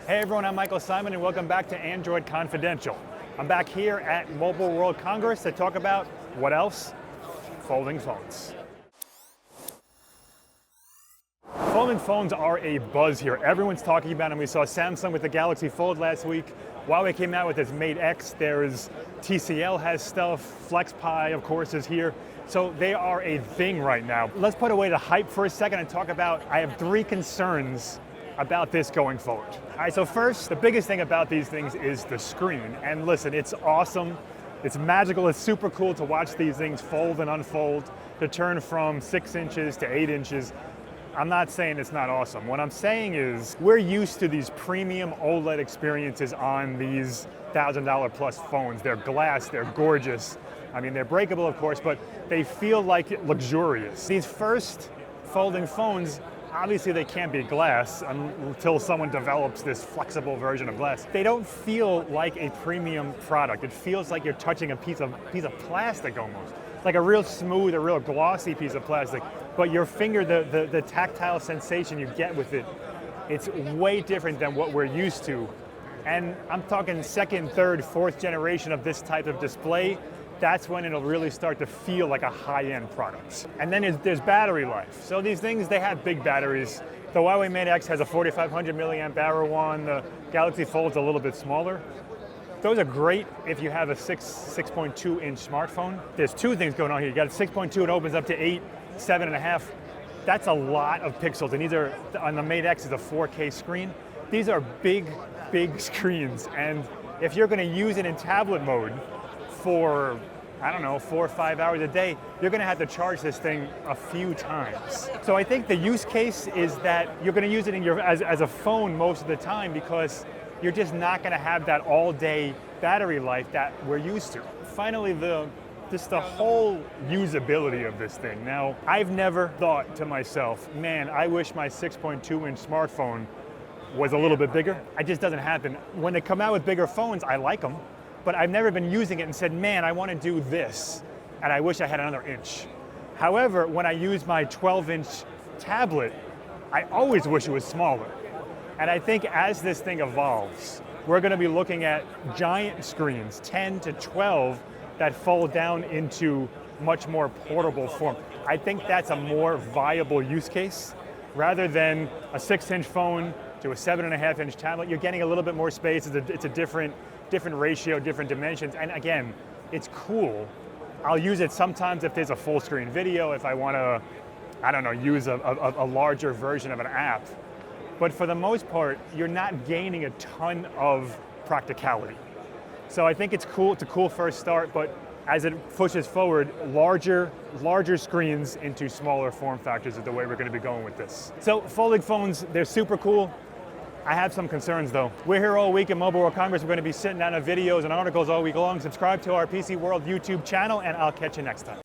Hey everyone, I'm Michael Simon and welcome back to Android Confidential. I'm back here at Mobile World Congress to talk about what else? Folding phones. Folding phones are a buzz here. Everyone's talking about them. We saw Samsung with the Galaxy Fold last week. Huawei came out with its Mate X. There's TCL has stuff. FlexPi, of course, is here. So they are a thing right now. Let's put away the hype for a second and talk about, I have three concerns about this going forward. All right, so first, the biggest thing about these things is the screen. And listen, it's awesome, it's magical, it's super cool to watch these things fold and unfold, to turn from 6 inches to 8 inches. I'm not saying it's not awesome. What I'm saying is we're used to these premium OLED experiences on these $1,000 plus phones. They're glass, they're gorgeous. I mean, they're breakable, of course, but they feel like luxurious. These first folding phones, obviously they can't be glass until someone develops this flexible version of glass. They don't feel like a premium product. It feels like you're touching a piece of plastic almost. Like a real smooth, a real glossy piece of plastic. But your finger, the tactile sensation you get with it, it's way different than what we're used to. And I'm talking second, third, fourth generation of this type of display. That's when it'll really start to feel like a high-end product. And then there's battery life. So these things, they have big batteries. The Huawei Mate X has a 4,500 milliamp hour one. The Galaxy Fold's a little bit smaller. Those are great if you have a 6.2 inch smartphone. There's two things going on here. You got a 6.2, it opens up to 8, 7.5. That's a lot of pixels. And these are, on the Mate X is a 4K screen. These are big, big screens. And if you're gonna use it in tablet mode, for, I don't know, 4 or 5 hours a day, you're gonna have to charge this thing a few times. So I think the use case is that you're gonna use it as a phone most of the time because you're just not gonna have that all day battery life that we're used to. Finally, just the whole usability of this thing. Now, I've never thought to myself, man, I wish my 6.2 inch smartphone was a little bit bigger. It just doesn't happen. When they come out with bigger phones, I like them. But I've never been using it and said, man, I want to do this, and I wish I had another inch. However, when I use my 12-inch tablet, I always wish it was smaller. And I think as this thing evolves, we're going to be looking at giant screens, 10 to 12, that fold down into much more portable form. I think that's a more viable use case. Rather than a 6-inch phone to a 7.5-inch tablet, you're getting a little bit more space. It's a different ratio, different dimensions, and again, it's cool. I'll use it sometimes if there's a full screen video, if I want to, I don't know, use a larger version of an app. But for the most part, you're not gaining a ton of practicality. So I think it's cool, it's a cool first start, but as it pushes forward, larger screens into smaller form factors is the way we're going to be going with this. So folding phones, they're super cool. I have some concerns though. We're here all week at Mobile World Congress. We're going to be sitting down on videos and articles all week long. Subscribe to our PC World YouTube channel and I'll catch you next time.